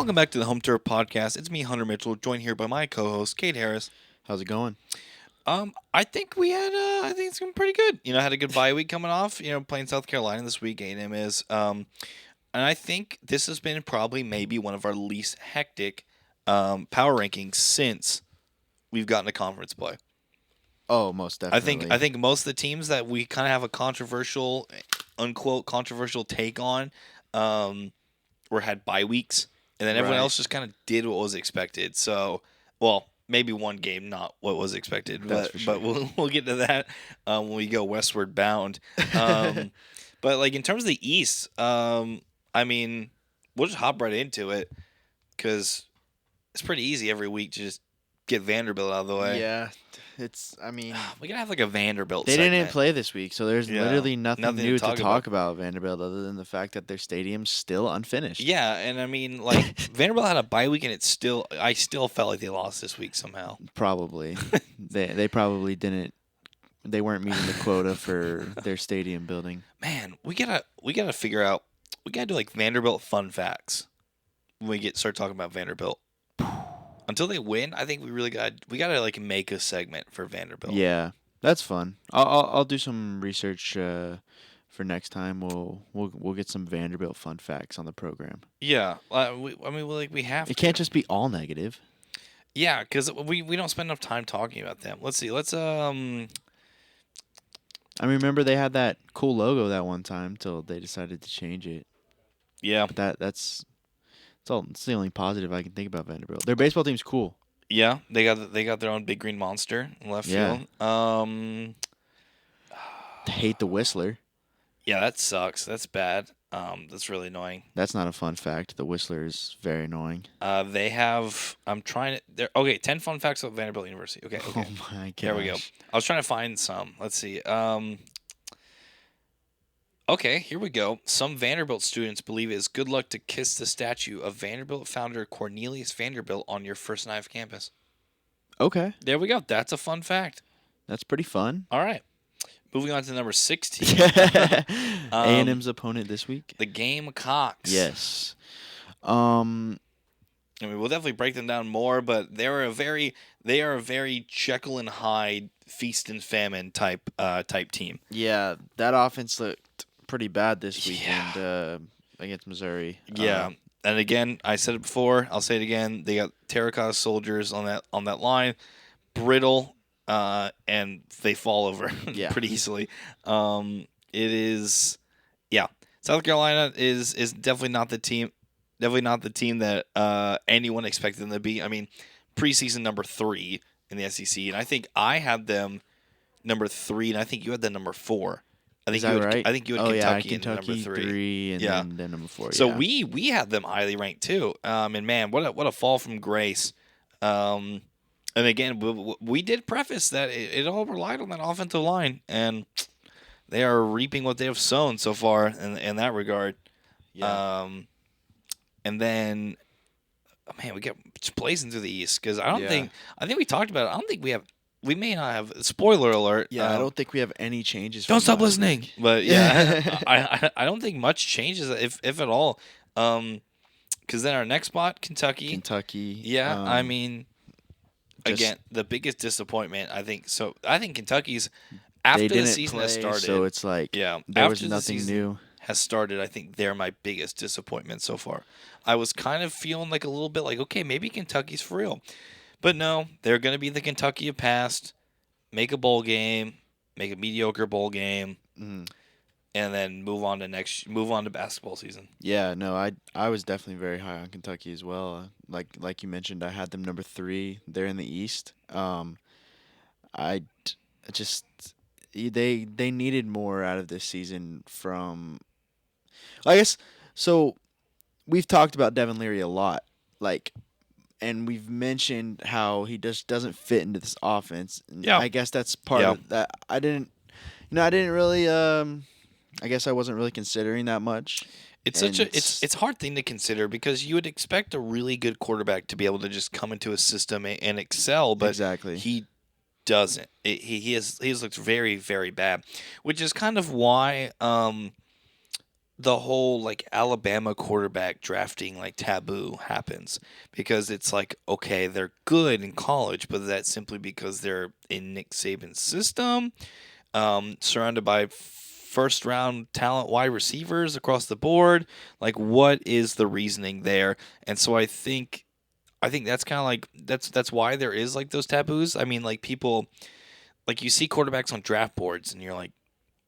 Welcome back to the Home Turf Podcast. It's me, Hunter Mitchell, joined here by my co-host, Cade Harris. How's it going? I think we had, I think it's been pretty good. Had a good bye week coming off. Playing South Carolina this week. A&M is, and I think this has been probably maybe one of our least hectic power rankings since we've gotten to conference play. Oh, most definitely. I think most of the teams that we kind of have a controversial, unquote controversial take on, were had bye weeks. And then everyone else just kind of did what was expected. So, well, maybe one game, not what was expected. But we'll get to that when we go westward bound. But, in terms of the East, we'll just hop right into it because it's pretty easy every week to just get Vanderbilt out of the way. Yeah, we gotta have a Vanderbilt They segment. didn't play this week, so there's literally nothing new to talk about about Vanderbilt other than the fact that their stadium's still unfinished. Yeah, and Vanderbilt had a bye week, and I still felt like they lost this week somehow. Probably. they probably didn't. They weren't meeting the quota for their stadium building. Man, we gotta figure out. We gotta do Vanderbilt fun facts when we start talking about Vanderbilt. Until they win, I think we gotta make a segment for Vanderbilt. Yeah, that's fun. I'll do some research for next time. We'll get some Vanderbilt fun facts on the program. Yeah, we have. It can't just be all negative. Yeah, because we don't spend enough time talking about them. Let's see. I remember they had that cool logo that one time till they decided to change it. Yeah, but that's. It's the only positive I can think about Vanderbilt. Their baseball team's cool. Yeah, they got their own big green monster in left field. They hate the Whistler. Yeah, that sucks. That's bad. That's really annoying. That's not a fun fact. The Whistler is very annoying. They have. I'm trying to. Okay, 10 fun facts about Vanderbilt University. Okay. Oh my gosh. There we go. I was trying to find some. Let's see. Okay, here we go. Some Vanderbilt students believe it is good luck to kiss the statue of Vanderbilt founder Cornelius Vanderbilt on your first night of campus. Okay. There we go. That's a fun fact. That's pretty fun. All right. Moving on to number 16. A&M's opponent this week? The Gamecocks. Yes. We'll definitely break them down more, but they are a very Jekyll and Hyde feast and famine type team. Yeah, that offense looked pretty bad this weekend against Missouri. Yeah, and again, I said it before. I'll say it again. They got terracotta soldiers on that line, brittle, and they fall over pretty easily. It is, South Carolina is definitely not the team. Definitely not the team that anyone expected them to be. Preseason number 3 in the SEC, and I think I had them number 3, and I think you had them number 4. I think right? I think you had Kentucky in number 3 and then number 4. So we had them highly ranked too. And man, what a fall from grace. And again, we did preface that it all relied on that offensive line, and they are reaping what they have sown so far in that regard. Yeah. And then, man, we get blazing through the East because I think we talked about it. I don't think we may not have. Spoiler alert. Yeah, I don't think we have any changes. Don't stop listening. But I don't think much changes if at all. Because then our next spot, Kentucky. Yeah, again, the biggest disappointment I think. So I think Kentucky's after the season has started. So it's there was nothing new. Has started, I think they're my biggest disappointment so far. I was kind of feeling a little bit okay, maybe Kentucky's for real. But no, they're going to be the Kentucky of past, make a bowl game, make a mediocre bowl game, and then move on to basketball season. Yeah, no, I was definitely very high on Kentucky as well. Like you mentioned, I had them number 3. They're in the East. They needed more out of this season from, I guess. So we've talked about Devin Leary a lot, and we've mentioned how he just doesn't fit into this offense. And I guess that's part of that. I didn't really. I guess I wasn't really considering that much. It's it's a hard thing to consider because you would expect a really good quarterback to be able to just come into a system and excel, but he doesn't. He has looked very, very bad, which is kind of why the whole like Alabama quarterback drafting like taboo happens because it's like okay they're good in college, but that's simply because they're in Nick Saban's system, surrounded by first round talent wide receivers across the board. Like, what is the reasoning there? And so I think that's kind of like that's why there is like those taboos. I mean, like people like you see quarterbacks on draft boards, and you're like,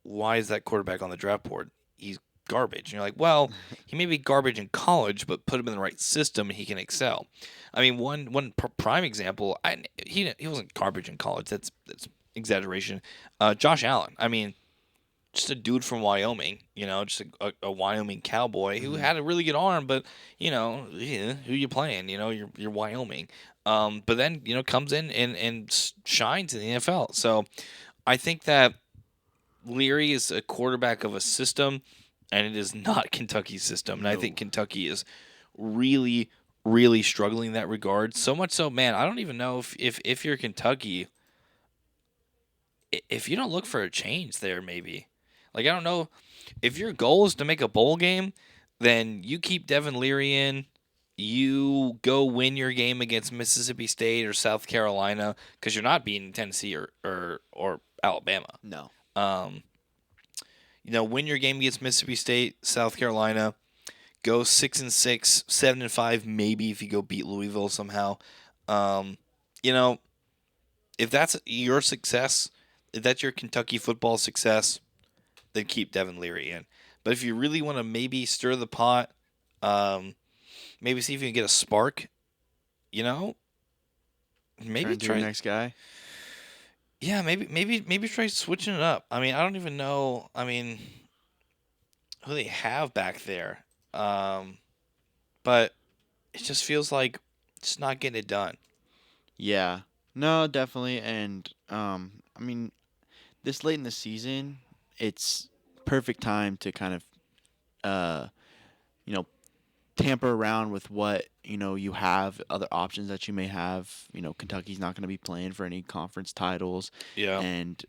why is that quarterback on the draft board? He's garbage. And you're like, well, he may be garbage in college, but put him in the right system and he can excel. I mean, one prime example, he wasn't garbage in college. That's exaggeration. Josh Allen. I mean, just a dude from Wyoming, just a Wyoming cowboy who Hmm. had a really good arm, but yeah, who you playing? You're Wyoming. But then comes in and shines in the NFL. So I think that Leary is a quarterback of a system, and it is not Kentucky's system. And I think No. Kentucky is really, really struggling in that regard. So much so, man, I don't even know if you're Kentucky, if you don't look for a change there, maybe. Like, I don't know. If your goal is to make a bowl game, then you keep Devin Leary in. You go win your game against Mississippi State or South Carolina because you're not beating Tennessee or Alabama. No. Um, win your game against Mississippi State, South Carolina. Go 6-6, 7-5, maybe if you go beat Louisville somehow. Um, you know, if that's your success, if that's your Kentucky football success, then keep Devin Leary in. But if you really want to maybe stir the pot, maybe see if you can get a spark, you know, maybe Turn to your try. next guy. Yeah, maybe try switching it up. I mean, I don't even know. I mean, who they have back there, but it just feels like it's not getting it done. Yeah. No, definitely. And I mean, this late in the season, it's perfect time to kind of uh, you know, tamper around with what you have, other options that you may have. Kentucky's not going to be playing for any conference titles, Yeah. and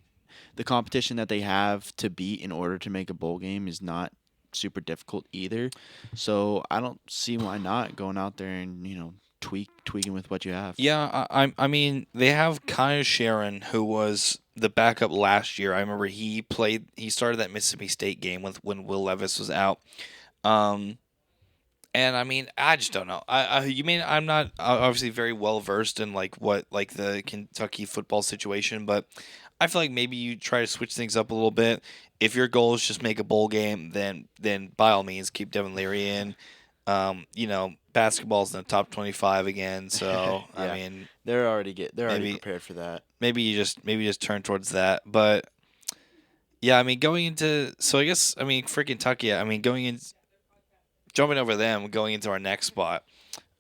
the competition that they have to beat in order to make a bowl game is not super difficult either. So I don't see why not going out there and tweaking with what you have. Yeah, I mean they have Kyle Sharon who was the backup last year. I remember he started that Mississippi State game when Will Levis was out. Um and I mean I just don't know. You mean I'm not obviously very well versed in like what like the Kentucky football situation, but I feel like maybe you try to switch things up a little bit. If your goal is just make a bowl game, then by all means keep Devin Leary in. Basketball's in the top 25 again, so I Yeah, mean, they're already maybe prepared for that. maybe you just turn towards that. But yeah, I mean, going into so I guess I mean for Kentucky, I mean jumping over them, going into our next spot.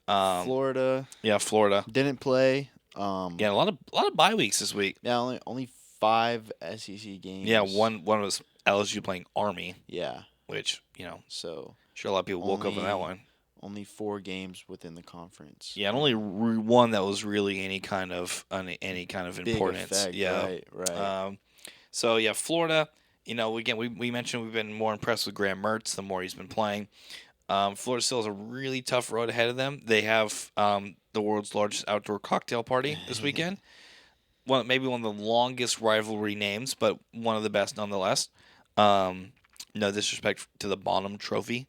Um, Florida yeah, Florida. didn't play. Yeah, a lot of bye weeks this week. Yeah, only 5 SEC Yeah, games. one was LSU playing Army, Yeah, which so sure a lot of people woke up in that only one. only 4 games within the conference. Yeah, and only one that was really any kind of Big importance. effect, Yeah. right, right. So yeah, Florida. Again, we mentioned we've been more impressed with Graham Mertz the more he's been playing. Florida still has a really tough road ahead of them. They have the world's largest outdoor cocktail party this weekend. Maybe one of the longest rivalry names, but one of the best nonetheless. Um, no disrespect to the Bonham Trophy,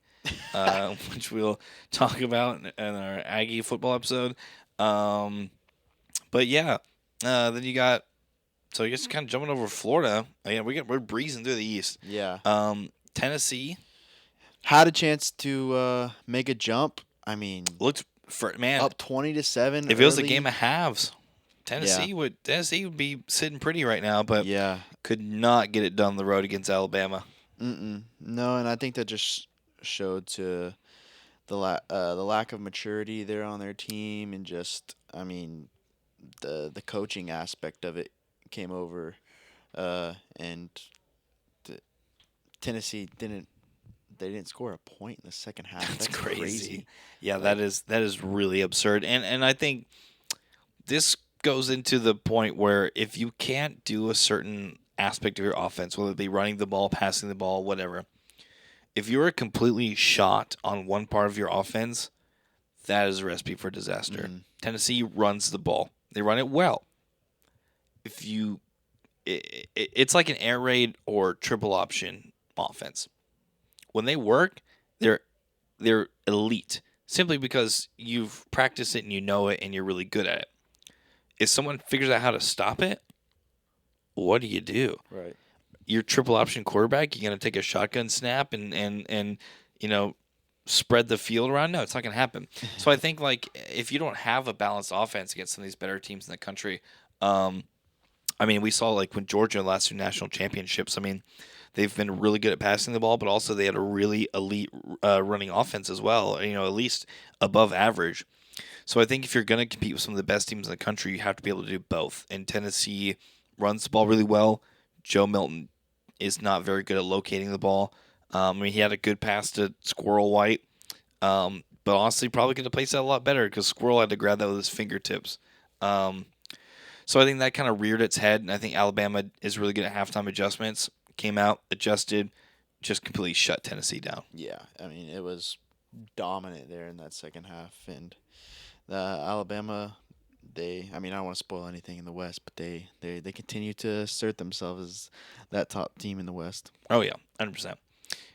which we'll talk about in our Aggie football episode. Um, but yeah, then you got so I guess kind of jumping over Florida. Again, we're breezing through the East. Yeah. Tennessee Had a chance to make a jump. I mean, looked for man. up 20-7 If it was a early. game of halves, Yeah. Tennessee would be sitting pretty right now, but Yeah. could not get it done the road against Alabama. No, and I think that just showed to the lack of maturity there on their team, and just I mean the coaching aspect of it came over, and the, Tennessee didn't score a point in the second half. That's That's crazy. crazy. Yeah, Like, that is really absurd. And I think this goes into the point where if you can't do a certain aspect of your offense, whether it be running the ball, passing the ball, whatever, if you're completely shot on one part of your offense, that is a recipe for disaster. Mhm. Tennessee runs the ball. They run it well. It's like an air raid or triple option offense. When they work, they're elite simply because you've practiced it and you know it and you're really good at it. If someone figures out how to stop it, what do you do? Right. Your triple option quarterback, you're going to take a shotgun snap and spread the field around? No, it's not going to happen. So I think like if you don't have a balanced offense against some of these better teams in the country, I mean, we saw like when Georgia last two national championships. I mean, they've been really good at passing the ball, but also they had a really elite running offense as well. At least above average. So I think if you're going to compete with some of the best teams in the country, you have to be able to do both. And Tennessee runs the ball really well. Joe Milton is not very good at locating the ball. I mean, he had a good pass to Squirrel White, but honestly, probably could have placed that a lot better because Squirrel had to grab that with his fingertips. So I think that kind of reared its head, and I think Alabama is really good at halftime adjustments. Came out, adjusted, just completely shut Tennessee down. Yeah, I mean it was dominant there in that second half, and Alabama. I mean, I don't want to spoil anything in the West, but they continue to assert themselves as that top team in the West. Oh yeah, 100%.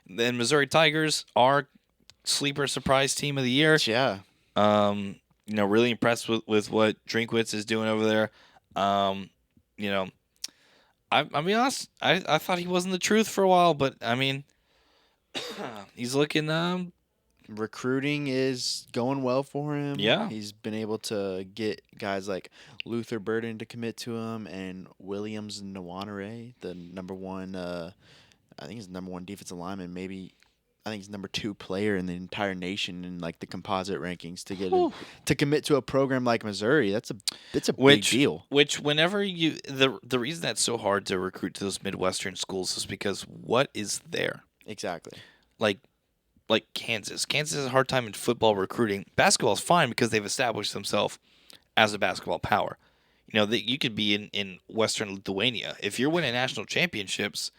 Then Missouri Tigers are sleeper surprise team of the year. Yeah. Really impressed with what Drinkwitz is doing over there. I mean, honest, I thought he wasn't the truth for a while, but I mean, he's looking. Recruiting is going well for him. Yeah. He's been able to get guys like Luther Burden to commit to him and Williams Nwanere, the number one, I think he's the number one defensive lineman, maybe. I think he's number 2 player in the entire nation in like the composite rankings to get him, to commit to a program like Missouri. That's a big deal. Which whenever the reason that's so hard to recruit to those Midwestern schools is because what is there? Exactly. Like Kansas. Kansas has a hard time in football recruiting. Basketball is fine because they've established themselves as a basketball power. You could be in Western Lithuania. If you're winning national championships,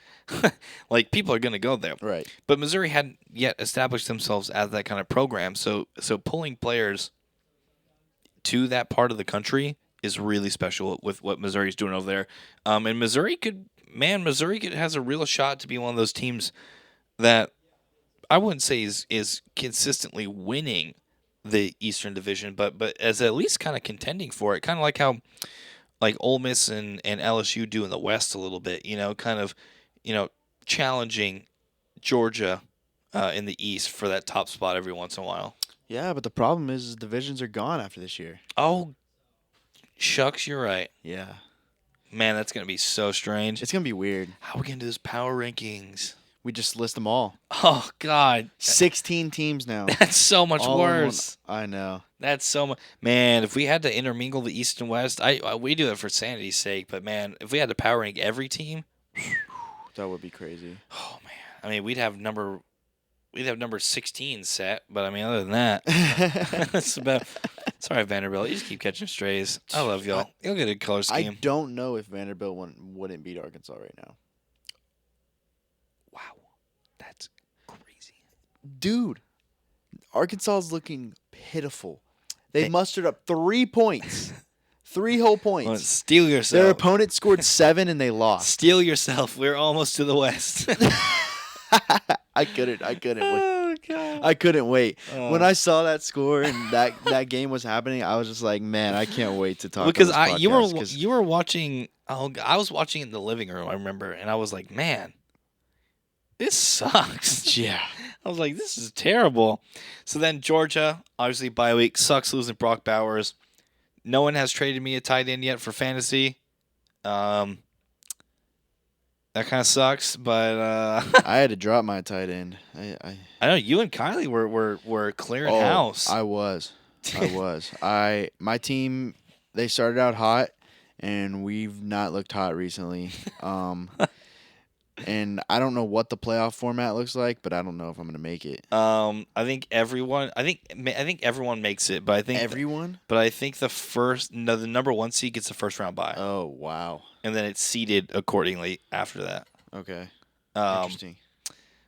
like people are going to go there. Right. But Missouri hadn't yet established themselves as that kind of program. So pulling players to that part of the country is really special with what Missouri's doing over there. And Missouri has a real shot to be one of those teams that I wouldn't say is consistently winning the Eastern Division, but as at least kind of contending for it, kind of like how like Ole Miss and LSU do in the West a little bit, kind of, challenging Georgia in the East for that top spot every once in a while. Yeah, but the problem is divisions are gone after this year. Oh, shucks, you're right. Yeah. Man, that's going to be so strange. It's going to be weird. How are we going to do those power rankings? We just list them all. Oh, God. 16 teams now. That's so much All in worse. I know. That's so much. Man, if we had to intermingle the East and West, we do it for sanity's sake, but man, if we had to power rank every team, that would be crazy. Oh, man. I mean, we'd have number 16 set, but I mean, other than that, that's about. Sorry, Vanderbilt. You just keep catching strays. I love y'all. You'll get a color scheme. I don't know if Vanderbilt wouldn't beat Arkansas right now. Wow. That's crazy. Dude, Arkansas is looking pitiful. They mustered up 3 points. 3 whole points. Well, steal yourself. Their opponent scored 7 and they lost. Steal yourself. We're almost to the West. I couldn't wait. Oh, God. I couldn't wait. When I saw that score and that game was happening, I was just like, man, I can't wait to talk. Because on this podcast, you were watching. Oh, I was watching in the living room. I remember, and I was like, man, this sucks. Yeah. I was like, this is terrible. So then Georgia, obviously bye week, sucks losing Brock Bowers. No one has traded me a tight end yet for fantasy. That kind of sucks, but I had to drop my tight end. I know you and Kylie were clearing house. I was. My team, they started out hot, and we've not looked hot recently. And I don't know what the playoff format looks like, but I don't know if I'm going to make it. I think everyone makes it, but I think everyone. I think the number 1 seed gets the first round bye. Oh wow! And then it's seeded accordingly after that. Okay. Um, Interesting.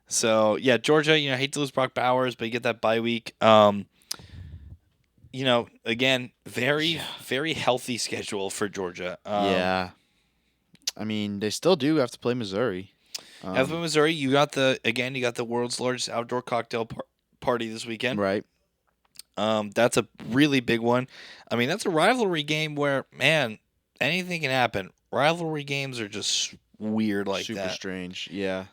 So yeah, Georgia. I hate to lose Brock Bowers, but you get that bye week. Again, very Yeah. very healthy schedule for Georgia. Yeah. I mean, they still do have to play Missouri. Have Missouri. You got the world's largest outdoor cocktail party this weekend. Right. That's a really big one. I mean, that's a rivalry game where, man, anything can happen. Rivalry games are just weird like Super that. strange. Yeah.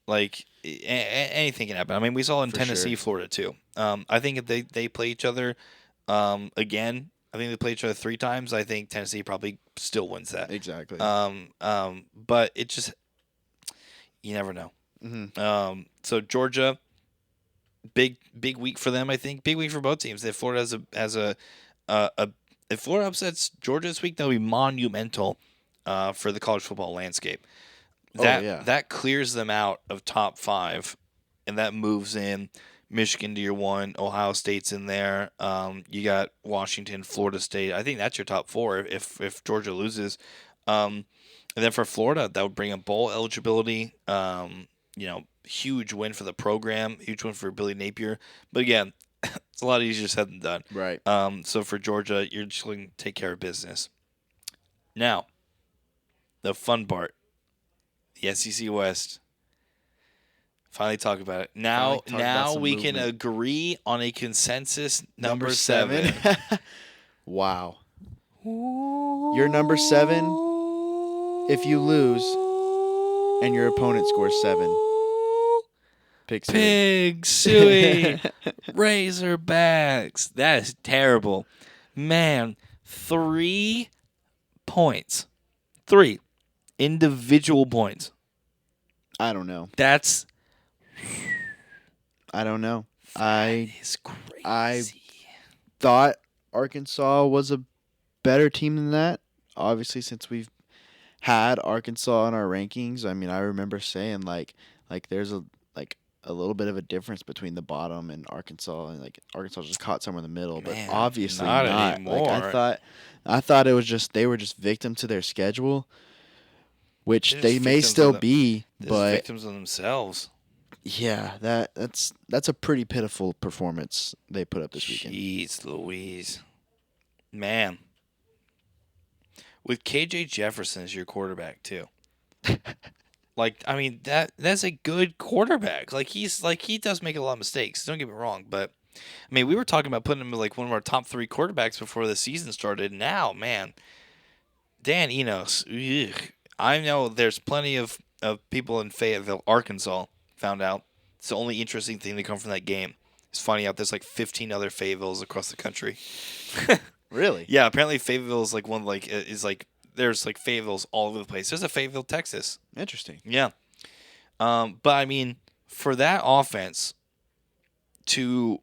Like anything can happen. I mean, we saw in For Tennessee, sure. Florida too. I think if they play each other, again, I think they play each other 3 times. I think Tennessee probably still wins that. Exactly. But it just you never know. So Georgia, big week for them. I think big week for both teams. If Florida has if Florida upsets Georgia this week, that'll be monumental for the college football landscape. That clears them out of top 5, and that moves in Michigan to your 1. Ohio State's in there. You got Washington, Florida State. I think that's your top 4 if Georgia loses. And then for Florida, that would bring a bowl eligibility. Huge win for the program, huge win for Billy Napier. But again, it's a lot easier said than done. Right. So for Georgia, you're just going to take care of business. Now, the fun part, the SEC West. Finally talk about it. Now we can agree on a consensus number 7. Wow. You're number 7 if you lose and your opponent scores 7. Pig suey. Razorbacks. That is terrible. Man, 3 points. 3 individual points. I don't know. I don't know. That is crazy. I thought Arkansas was a better team than that. Obviously, since we've had Arkansas in our rankings, I mean, I remember saying like there's a little bit of a difference between the bottom and Arkansas, and like Arkansas just caught somewhere in the middle, but obviously not anymore. Like I thought it was just they were just victim to their schedule, which they may still be, but victims of themselves. Yeah, that's a pretty pitiful performance they put up this weekend. Jeez Louise. Man. With KJ Jefferson as your quarterback too. I mean, that's a good quarterback. He does make a lot of mistakes. Don't get me wrong, but I mean, we were talking about putting him like one of our top 3 quarterbacks before the season started. Now, man, Dan Enos. Ugh. I know there's plenty of people in Fayetteville, Arkansas, found out it's the only interesting thing to come from that game. It's finding out there's like 15 other Fayettevilles across the country. Really? Yeah, apparently Fayetteville is like one there's like Fayettevilles all over the place. There's a Fayetteville, Texas. Interesting. Yeah. But I mean, for that offense to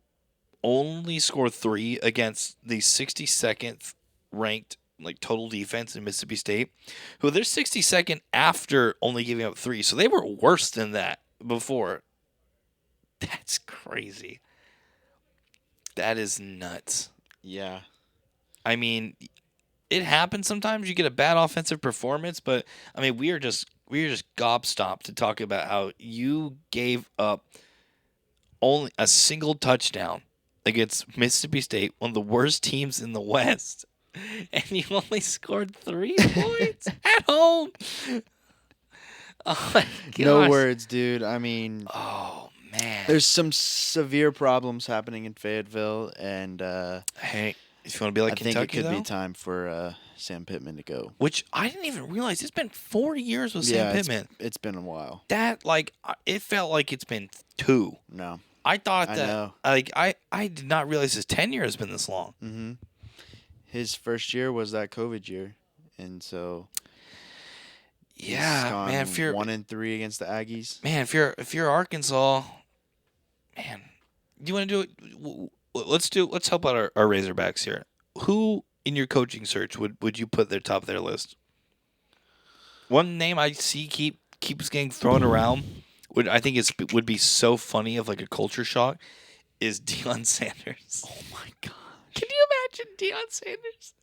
only score 3 against the 62nd ranked like total defense in Mississippi State, who they're 62nd after only giving up 3, so they were worse than that before. That's crazy. That is nuts. Yeah. I mean, it happens sometimes. You get a bad offensive performance, but I mean, we are just gobstopped to talk about how you gave up only a single touchdown against Mississippi State, one of the worst teams in the West, and you only scored 3 points at home. Oh my gosh. No words, dude. I mean, oh man, there's some severe problems happening in Fayetteville, and hey, if you want to be like Kentucky, think it could be time for Sam Pittman to go. Which I didn't even realize. It's been 4 years with Sam Pittman. It's been a while. It felt like it's been 2. No. I thought I that know. I did not realize his tenure has been this long. Mm-hmm. His first year was that COVID year, and so yeah, man. If you're 1-3 against the Aggies, man, if you're Arkansas, man, do you want to do it? Let's help out our Razorbacks here. Who in your coaching search would you put their top of their list? One name I see keeps getting thrown around. Would be so funny of like a culture shock is Deion Sanders. Oh my god. Can you imagine Deion Sanders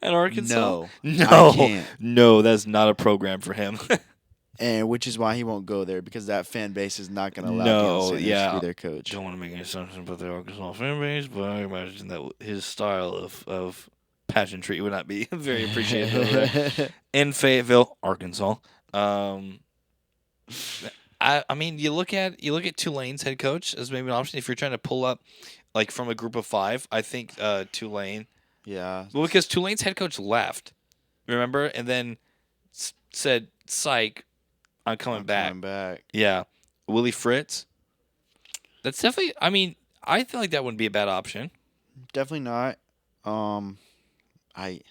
at Arkansas? No. No. I can't. No, that's not a program for him. and which is why he won't go there because that fan base is not going to allow Deion No, Sanders to yeah. be their coach. Don't want to make any assumptions about the Arkansas fan base, but I imagine that his style of pageantry would not be very appreciated over there. In Fayetteville, Arkansas. I mean, you look at Tulane's head coach as maybe an option if you're trying to pull up like from a group of 5. I think Tulane. Yeah. Well, because Tulane's head coach left, remember, and then said, "Psych, I'm coming back." Yeah, Willie Fritz. That's definitely. I mean, I feel like that wouldn't be a bad option. Definitely not. I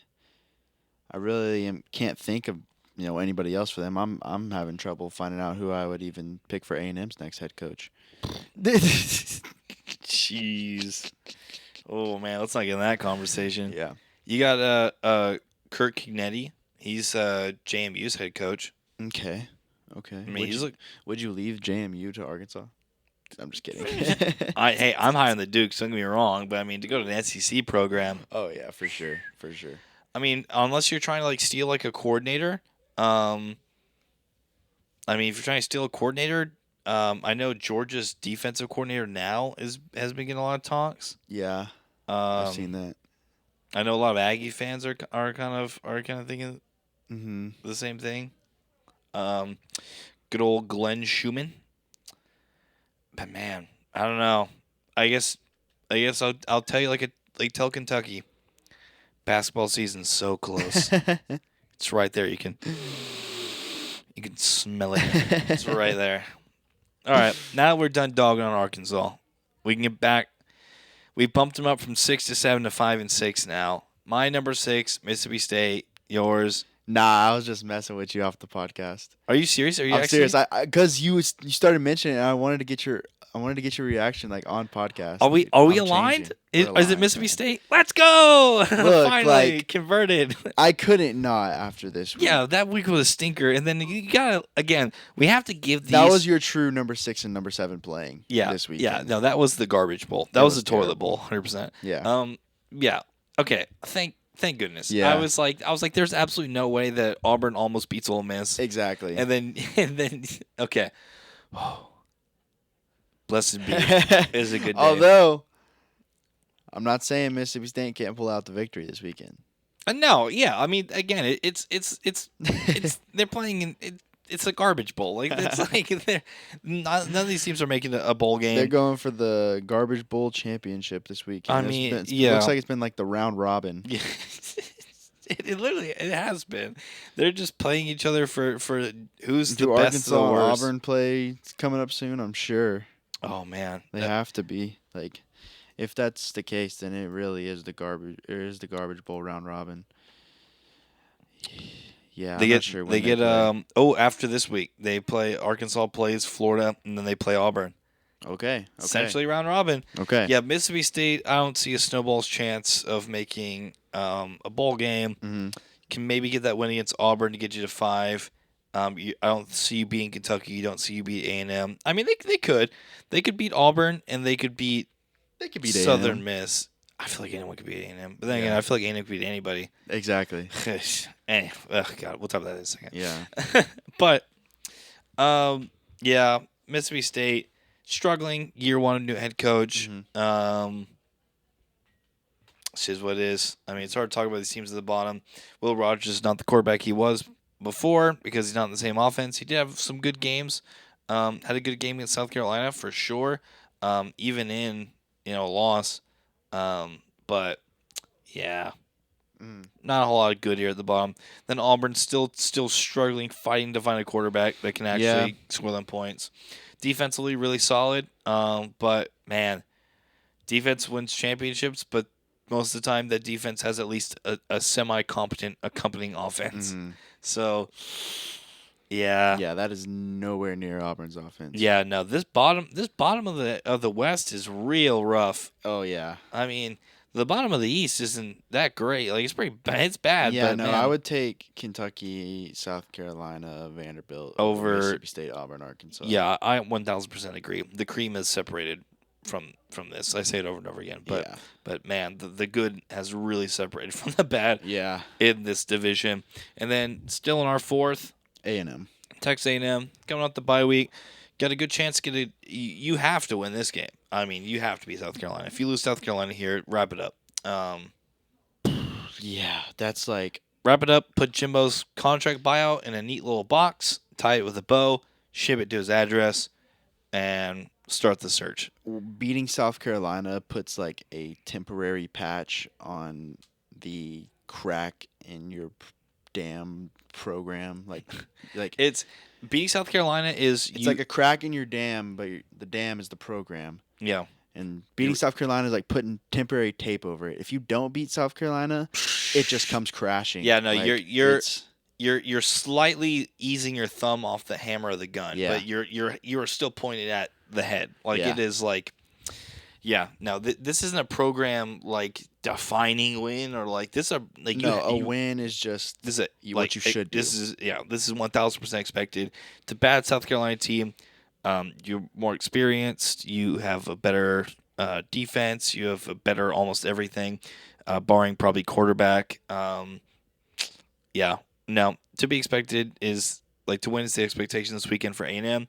really can't think of anybody else for them. I'm having trouble finding out who I would even pick for A&M's next head coach. Jeez. Oh man, let's not get in that conversation. Yeah. You got Kirk Kignetti. He's JMU's head coach. Okay. I mean, would you leave JMU to Arkansas? I'm just kidding. I'm high on the Dukes. Don't get me wrong, but I mean to go to an SEC program. Oh yeah, for sure. I mean, unless you're trying to like steal like a coordinator. I mean, if you're trying to steal a coordinator, I know Georgia's defensive coordinator now has been getting a lot of talks. Yeah, I've seen that. I know a lot of Aggie fans are kind of thinking the same thing. Good old Glenn Schumann. But man, I don't know. I guess I'll tell you like tell Kentucky. Basketball season's so close. It's right there. You can smell it. It's right there. All right, now we're done dogging on Arkansas. We can get back. We bumped them up from 6 to 7 to 5 and 6 now. My number 6, Mississippi State. Yours. Nah, I was just messing with you off the podcast. Are you serious? Are you I'm actually serious? Because you started mentioning it, and I wanted to get your reaction like on podcast. Are we aligned? Is it Mississippi State? Let's go! Look, finally converted. I couldn't not after this week. Yeah, that week was a stinker, and then you gotta again. We have to give these. That was your true number 6 and number 7 playing. This week. Yeah, no, that was the garbage bowl. That was the toilet bowl, 100%. Yeah. Yeah. Okay. Thank goodness. Yeah. I was like, there's absolutely no way that Auburn almost beats Ole Miss. Exactly. And then, okay. Blessed be is a good day. Although, I'm not saying Mississippi State can't pull out the victory this weekend. No, yeah. I mean, again, it's they're playing in. It's a garbage bowl. Like it's like none of these teams are making a bowl game. They're going for the garbage bowl championship this week. I mean, it looks like it's been like the round robin. Yeah. It literally has been. They're just playing each other for who's the best of the Arkansas worst. Auburn play it's coming up soon, I'm sure. Oh man, they have to be. Like, if that's the case, then it really is the garbage. It is the garbage bowl round robin. Yeah, I'm not sure when they get after this week they play Arkansas plays Florida and then they play Auburn. Okay. Essentially round robin. Okay. Yeah, Mississippi State. I don't see a snowball's chance of making a bowl game. Mm-hmm. Can maybe get that win against Auburn to get you to 5. I don't see you beating Kentucky. You don't see you beat A&M. I mean, they could. They could beat Auburn and they could beat Southern A&M. Miss. I feel like anyone could beat A&M. But then again, I feel like A&M could beat anybody. Exactly. Anyway, oh God, we'll talk about that in a second. Yeah. But, yeah, Mississippi State struggling year one, new head coach. Mm-hmm. This is what it is. I mean, it's hard to talk about these teams at the bottom. Will Rogers is not the quarterback he was before because he's not in the same offense. He did have some good games. Had a good game against South Carolina for sure. Even in a loss. But yeah, not a whole lot of good here at the bottom. Then Auburn still struggling, fighting to find a quarterback that can actually score them points. Defensively, really solid. But man, defense wins championships, but most of the time that defense has at least a semi-competent accompanying offense. Mm-hmm. So, yeah. Yeah, that is nowhere near Auburn's offense. Yeah, no, this bottom of the West is real rough. Oh yeah. I mean, the bottom of the East isn't that great. Like it's pretty bad. It's bad. Yeah, but, no, man, I would take Kentucky, South Carolina, Vanderbilt over Mississippi State, Auburn, Arkansas. Yeah, I 1,000% agree. The cream is separated from this. I say it over and over again, but man, the good has really separated from the bad. Yeah. In this division, and then still in our fourth, A&M. Texas A&M coming off the bye week, got a good chance to get a. You have to win this game. I mean, you have to beat South Carolina. If you lose South Carolina here, wrap it up. Yeah, that's like Wrap it up. Put Jimbo's contract buyout in a neat little box. Tie it with a bow. Ship it to his address, and start the search. beating South Carolina puts like a temporary patch on the crack in your damn program. Like It's beating South Carolina is it's like a crack in your dam, but the dam is the program. yeah. And beating South Carolina is like putting temporary tape over it. If you don't beat South Carolina, it just comes crashing. Yeah, no, Like, it's- you're slightly easing your thumb off the hammer of the gun, Yeah. but you're still pointing at the head. Like Yeah. it is like, yeah. No, this isn't a program like defining win or like this. A like no, you, a win is just This is what you should do. This is 1000% expected. It's a bad South Carolina team. You're more experienced. You have a better defense. You have a better almost everything, barring probably quarterback. Yeah. No, to be expected is like to win is the expectation this weekend for A&M.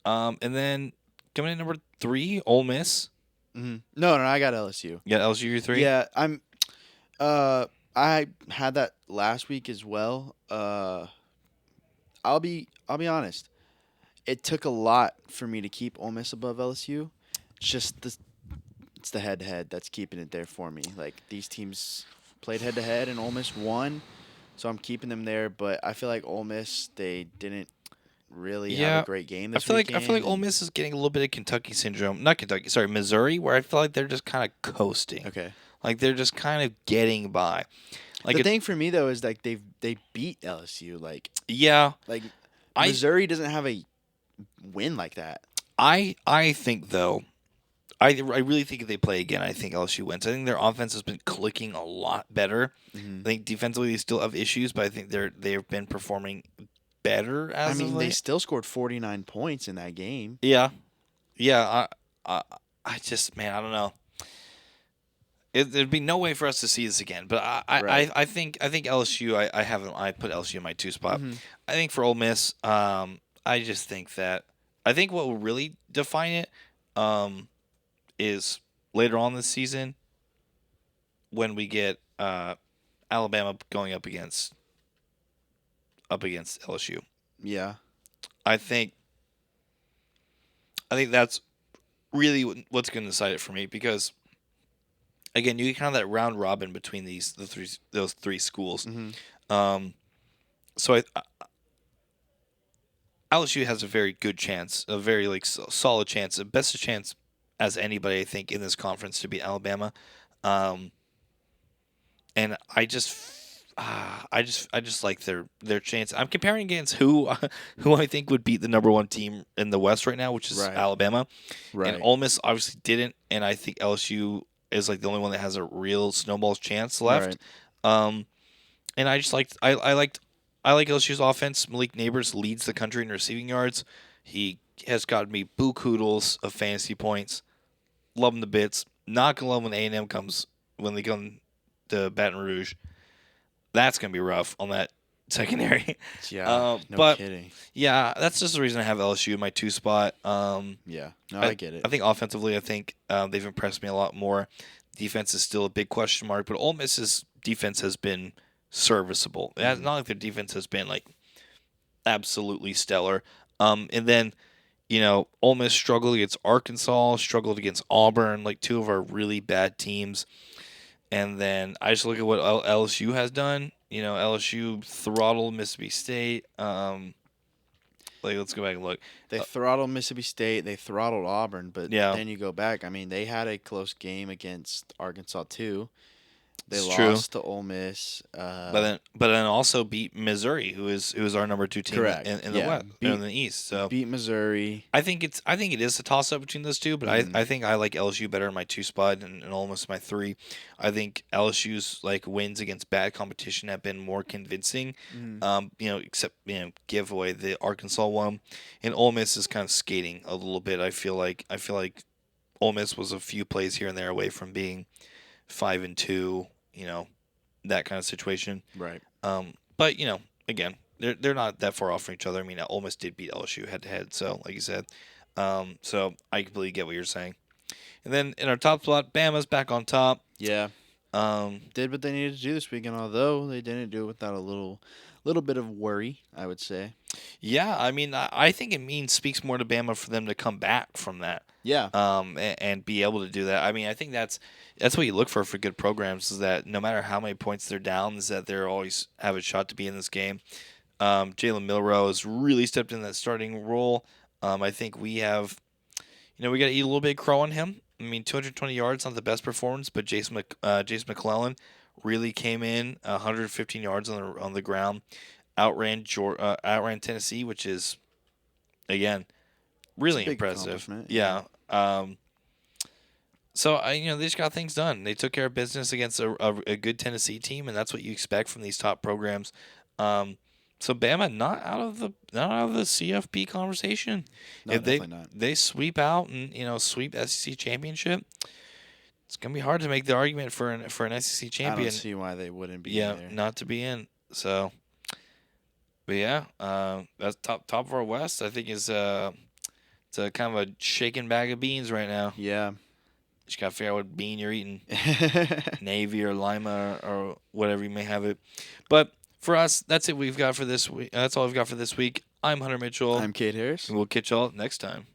And then coming in number 3, Ole Miss. No, I got LSU. Yeah, LSU your 3. Yeah, I'm. I had that last week as well. I'll be honest. It took a lot for me to keep Ole Miss above LSU. It's the head-to-head that's keeping it there for me. Like these teams played head-to-head and Ole Miss won, so I'm keeping them there. But I feel like Ole Miss, they didn't really have a great game this weekend. I feel like Ole Miss is getting a little bit of Kentucky syndrome. Not Kentucky, sorry, Missouri, where I feel like they're just kind of coasting. Okay. Like they're just kind of getting by. Like the thing for me though is like they beat LSU. Like I Missouri doesn't have a win like that. I think though, I really think if they play again, I think LSU wins. I think their offense has been clicking a lot better. I think defensively they still have issues, but I think they've been performing better as of late. They still scored 49 points in that game. Yeah. I just, man, I don't know. There'd be no way for us to see this again, but I think LSU. I put LSU in my 2 spot. I think for Ole Miss, I just think that I think what will really define it is later on this season when we get Alabama going up against LSU. Yeah. I think that's really what's going to decide it for me because again, you get kind of that round robin between those three schools. So LSU has a very good chance, a very solid chance, the best chance as anybody I think in this conference to beat Alabama. And I just like their chance. I'm comparing against who I think would beat the number 1 team in the West right now, which is Alabama. Right. And Ole Miss obviously didn't, and I think LSU is like the only one that has a real snowball's chance left. And I just I like LSU's offense. Malik Neighbors leads the country in receiving yards. He has gotten me buku-doodles of fantasy points. Love him to bits. Not gonna love when A&M comes when they come to Baton Rouge. That's gonna be rough on that secondary. Yeah, but kidding. Yeah, that's just the reason I have LSU in my 2 spot. Yeah, no, I get it. I think offensively, they've impressed me a lot more. Defense is still a big question mark, but Ole Miss's defense has been serviceable. It's not like their defense has been like absolutely stellar. And then, Ole Miss struggled against Arkansas, struggled against Auburn, like 2 of our really bad teams. And then I just look at what LSU has done. LSU throttled Mississippi State. Let's go back and look. They throttled Mississippi State. They throttled Auburn. But Yeah. then you go back. They had a close game against Arkansas too. They It's lost to Ole Miss. But then also beat Missouri, who is our number 2 team Correct. in the West, in the East. So beat Missouri. I think it is a toss up between those 2, but I think I like LSU better in my 2 spot and almost my 3. I think LSU's wins against bad competition have been more convincing. Except give away the Arkansas one, and Ole Miss is kind of skating a little bit. I feel like Ole Miss was a few plays here and there away from being 5-2. That kind of situation. Right. But again, they're not that far off from each other. I mean, Ole Miss did beat LSU head to head, so like you said, so I completely get what you're saying. And then in our top spot, Bama's back on top. Yeah, Um, did what they needed to do this weekend, although they didn't do it without a little bit of worry, I would say. yeah, I mean, I think it means speaks more to Bama for them to come back from that. Yeah, And be able to do that. I mean, I think that's what you look for good programs is that no matter how many points they're down, is that they're always have a shot to be in this game. Jalen Milrow has really stepped in that starting role. I think we have, we got to eat a little bit of crow on him. I mean, 220 yards, not the best performance, but Jason McClellan really came in 115 yards on the ground, outran Tennessee, which is again it's a really big impressive. accomplishment. Yeah. So they just got things done. They took care of business against a good Tennessee team, and that's what you expect from these top programs. So Bama not out of the CFP conversation. No, If definitely not. they sweep out and sweep SEC championship, it's gonna be hard to make the argument for an SEC I champion. don't see why they wouldn't be Yeah, in there. not to be in. So, but yeah, that's top of our West. I think is it's a kind of a shaken bag of beans right now. Yeah. Just gotta figure out what bean you're eating, Navy or Lima or whatever you may have it. But for us, that's it. We've got for this week. That's all we've got for this week. I'm Hunter Mitchell, I'm Cade Harris. and we'll catch y'all next time.